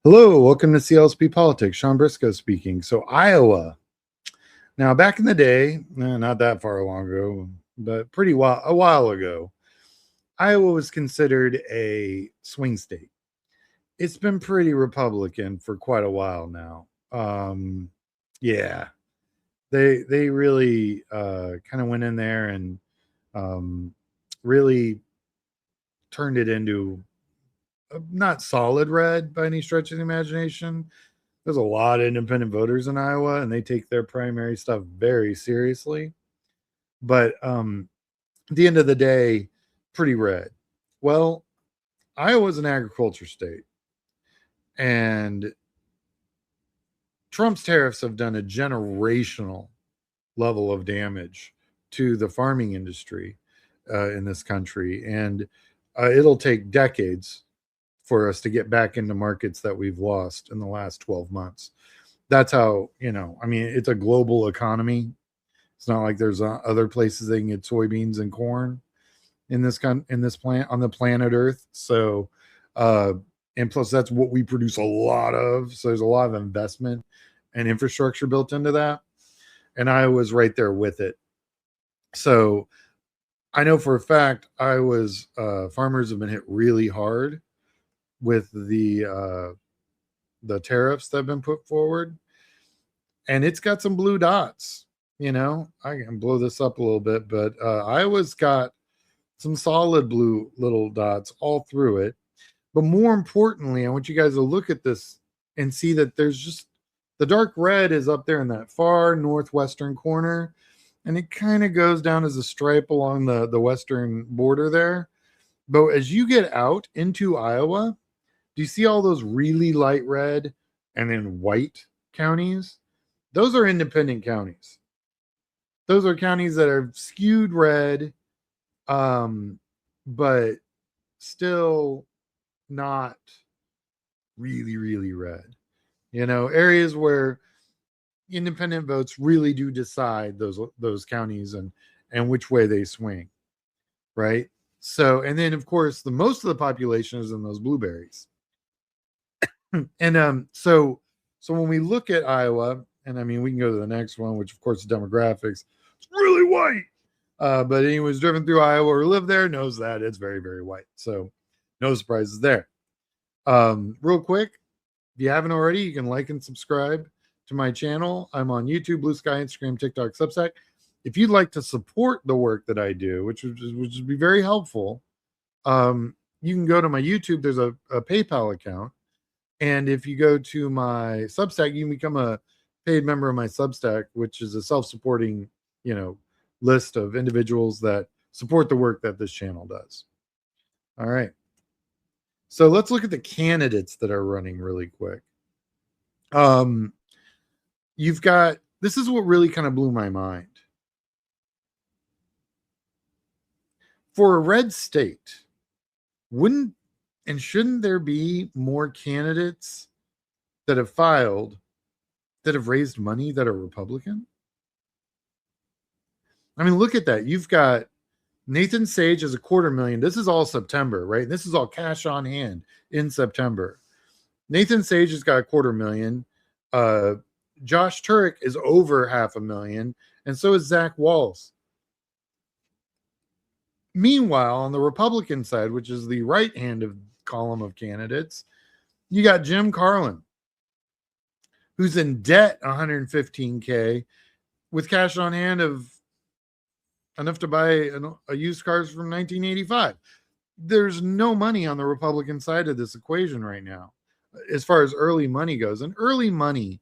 Hello, welcome to CLSP Politics. Sean Briscoe speaking. So, Iowa. Now, back in the day, not that far long ago, but a while ago, Iowa was considered a swing state. It's been pretty Republican for quite a while now. Yeah, they really kind of went in there and really turned it into not solid red by any stretch of the imagination. There's a lot of independent voters in Iowa, and they take their primary stuff very seriously. But at the end of the day, pretty red. Well, Iowa's an agriculture state, and Trump's tariffs have done a generational level of damage to the farming industry in this country, and it'll take decades for us to get back into markets that we've lost in the last 12 months. That's how, it's a global economy. It's not like there's other places they can get soybeans and corn in this plant on the planet Earth. So, and plus that's what we produce a lot of. So there's a lot of investment and infrastructure built into that. And I was right there with it. So I know for a fact Iowa's farmers have been hit really hard with the tariffs that have been put forward, and it's got some blue dots. I can blow this up a little bit, but Iowa's got some solid blue little dots all through it. But more importantly, I want you guys to look at this and see that there's just the dark red is up there in that far northwestern corner, and it kind of goes down as a stripe along the western border there. But as you get out into Iowa, do you see all those really light red and then white counties? Those are independent counties. Those are counties that are skewed red, but still not really, really red. Areas where independent votes really do decide those counties and which way they swing, right? So, and then of course, the most of the population is in those blueberries. And so when we look at Iowa, and I mean, we can go to the next one, which of course is demographics. It's really white. But anyone who's driven through Iowa or lived there knows that it's very, very white. So no surprises there. Real quick, if you haven't already, you can like and subscribe to my channel. I'm on YouTube, Blue Sky, Instagram, TikTok, Substack. If you'd like to support the work that I do, which would be very helpful, you can go to my YouTube. There's a PayPal account. And if you go to my Substack, you can become a paid member of my Substack, which is a self-supporting, list of individuals that support the work that this channel does. All right. So let's look at the candidates that are running really quick. You've got, this is what really kind of blew my mind. For a red state, shouldn't there be more candidates that have filed that have raised money that are Republican? I mean, look at that. You've got Nathan Sage as $250,000. This is all September, right? This is all cash on hand in September. Nathan Sage has got $250,000. Josh Turek is over $500,000, and so is Zach Walls. Meanwhile, on the Republican side, which is the right hand of column of candidates, you got Jim Carlin, who's in debt $115,000 with cash on hand of enough to buy a used cars from 1985. There's no money on the Republican side of this equation right now, as far as early money goes. And early money,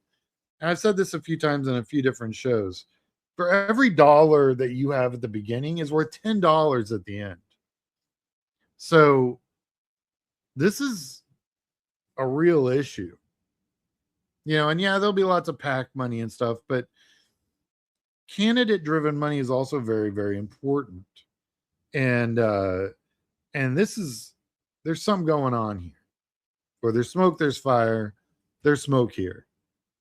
and I've said this a few times in a few different shows, for every dollar that you have at the beginning is worth $10 at the end. So this is a real issue. And yeah, there'll be lots of PAC money and stuff, but candidate driven money is also very, very important. And there's something going on here. Where there's smoke, there's fire. There's smoke here.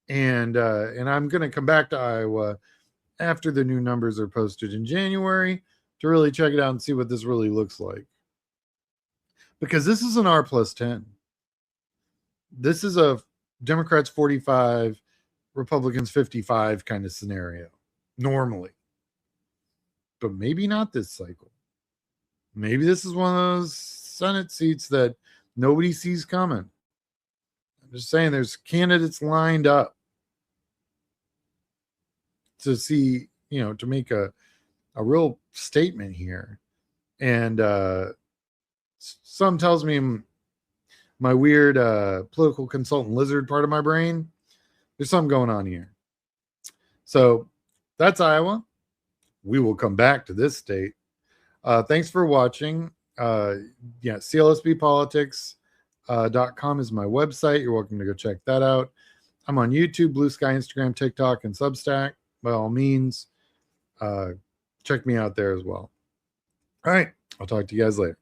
And I'm going to come back to Iowa after the new numbers are posted in January to really check it out and see what this really looks like. Because this is an R+10. this is a Democrats 45, Republicans 55 kind of scenario normally. But maybe not this cycle. Maybe this is one of those Senate seats that nobody sees coming. I'm just saying there's candidates lined up to see, to make a real statement here. And some tells me my weird political consultant lizard part of my brain, there's something going on here. So that's Iowa. We will come back to this state. Thanks for watching. CLSBpolitics.com is my website. You're welcome to go check that out. I'm on YouTube, Blue Sky, Instagram, TikTok, and Substack. By all means, check me out there as well. All right. I'll talk to you guys later.